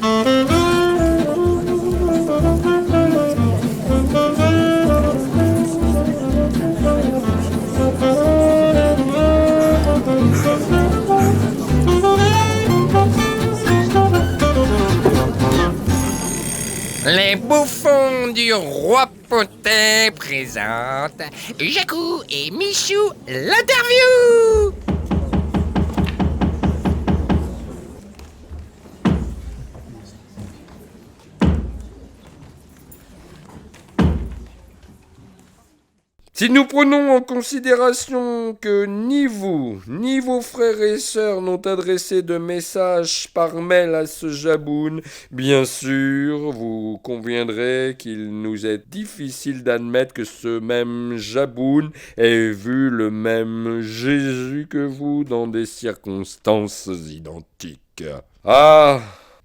Les bouffons du roi Potet présentent Jacou et Michou l'interview. Si nous prenons en considération que ni vous, ni vos frères et sœurs n'ont adressé de message par mail à ce Jaboun, bien sûr, vous conviendrez qu'il nous est difficile d'admettre que ce même Jaboun ait vu le même Jésus que vous dans des circonstances identiques. Ah!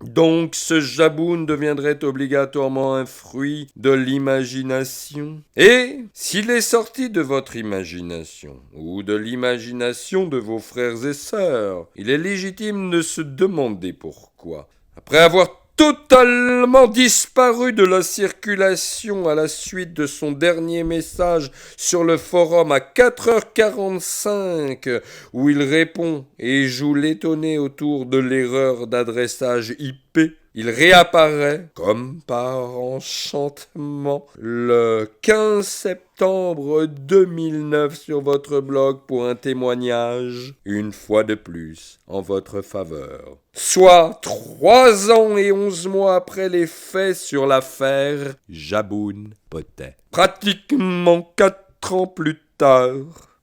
Donc ce Jaboun deviendrait obligatoirement un fruit de l'imagination. Et s'il est sorti de votre imagination, ou de l'imagination de vos frères et sœurs, il est légitime de se demander pourquoi. Après avoir totalement disparu de la circulation à la suite de son dernier message sur le forum à 4h45 où il répond et joue l'étonné autour de l'erreur d'adressage IP. Il réapparaît, comme par enchantement, le 15 septembre 2009 sur votre blog pour un témoignage, une fois de plus, en votre faveur. Soit 3 ans et 11 mois après les faits sur l'affaire Jaboun Potet. Pratiquement 4 ans plus tard,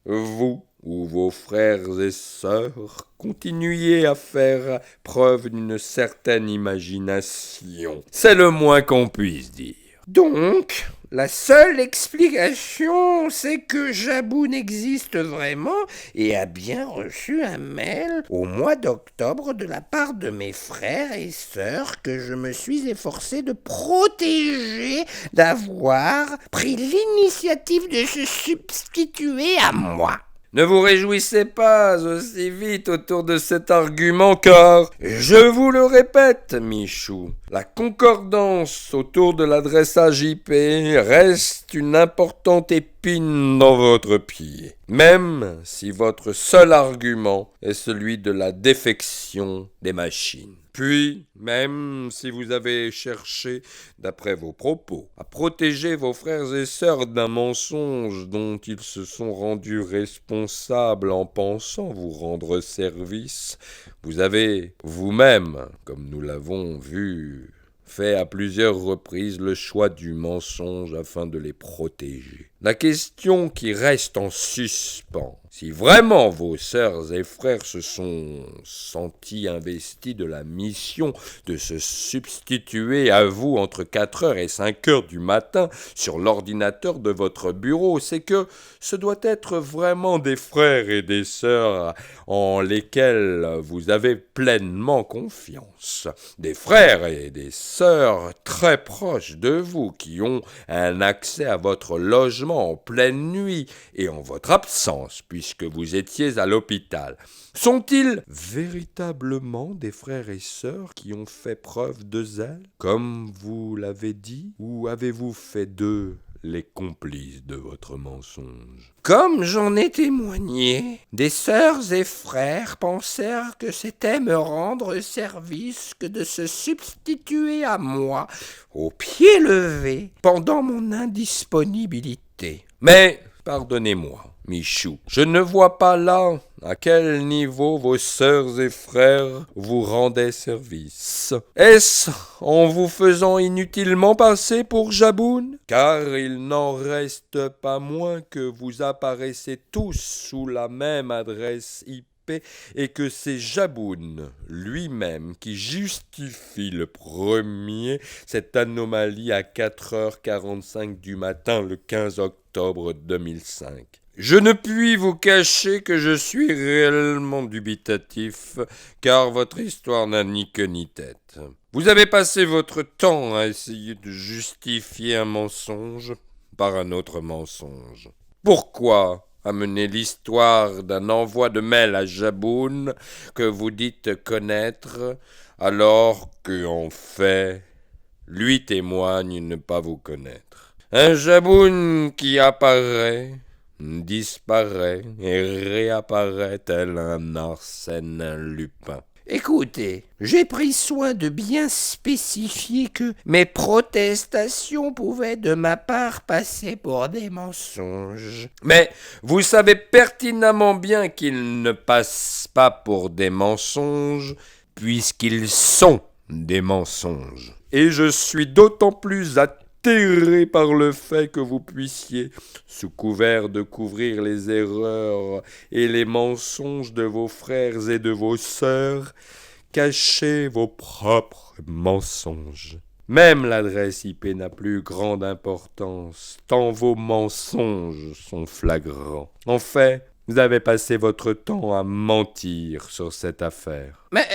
vous ou vos frères et sœurs continuiez à faire preuve d'une certaine imagination. C'est le moins qu'on puisse dire. Donc, la seule explication, c'est que Jaboun existe vraiment et a bien reçu un mail au mois d'octobre de la part de mes frères et sœurs que je me suis efforcé de protéger d'avoir pris l'initiative de se substituer à moi. Ne vous réjouissez pas aussi vite autour de cet argument car, je vous le répète, Michou, la concordance autour de l'adressage IP reste une importante épine dans votre pied, même si votre seul argument est celui de la défection des machines. Puis, même si vous avez cherché, d'après vos propos, à protéger vos frères et sœurs d'un mensonge dont ils se sont rendus responsables en pensant vous rendre service, vous avez vous-même, comme nous l'avons vu, fait à plusieurs reprises le choix du mensonge afin de les protéger. La question qui reste en suspens, si vraiment vos sœurs et frères se sont sentis investis de la mission de se substituer à vous entre 4h et 5h du matin sur l'ordinateur de votre bureau, c'est que ce doit être vraiment des frères et des sœurs en lesquels vous avez pleinement confiance. Des frères et des sœurs très proches de vous qui ont un accès à votre logement en pleine nuit et en votre absence puisque vous étiez à l'hôpital. Sont-ils véritablement des frères et sœurs qui ont fait preuve de zèle, comme vous l'avez dit, ou avez-vous fait d'eux les complices de votre mensonge? Comme j'en ai témoigné, des sœurs et frères pensèrent que c'était me rendre service que de se substituer à moi, au pied levé, pendant mon indisponibilité. Mais, pardonnez-moi, Michou, je ne vois pas là à quel niveau vos sœurs et frères vous rendaient service. Est-ce en vous faisant inutilement passer pour Jaboun? Car il n'en reste pas moins que vous apparaissez tous sous la même adresse IP et que c'est Jaboun lui-même qui justifie le premier cette anomalie à 4h45 du matin le 15 octobre 2005. Je ne puis vous cacher que je suis réellement dubitatif, car votre histoire n'a ni queue ni tête. Vous avez passé votre temps à essayer de justifier un mensonge par un autre mensonge. Pourquoi amener l'histoire d'un envoi de mail à Jaboun que vous dites connaître alors que, en fait, lui témoigne ne pas vous connaître. Un jaboun qui apparaît, disparaît et réapparaît tel un Arsène Lupin. Écoutez, j'ai pris soin de bien spécifier que mes protestations pouvaient de ma part passer pour des mensonges. Mais vous savez pertinemment bien qu'ils ne passent pas pour des mensonges, puisqu'ils sont des mensonges. Et je suis d'autant plus atterré par le fait que vous puissiez, sous couvert de couvrir les erreurs et les mensonges de vos frères et de vos sœurs, cacher vos propres mensonges. Même l'adresse IP n'a plus grande importance, tant vos mensonges sont flagrants. En fait, vous avez passé votre temps à mentir sur cette affaire. Mais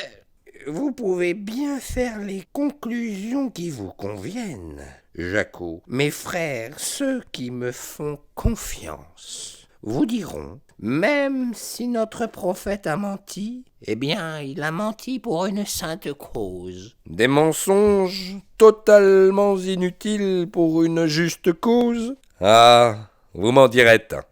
vous pouvez bien faire les conclusions qui vous conviennent, Jaco. Mes frères, ceux qui me font confiance, vous diront, même si notre prophète a menti, eh bien, il a menti pour une sainte cause. Des mensonges totalement inutiles pour une juste cause? Ah, vous m'en direz un.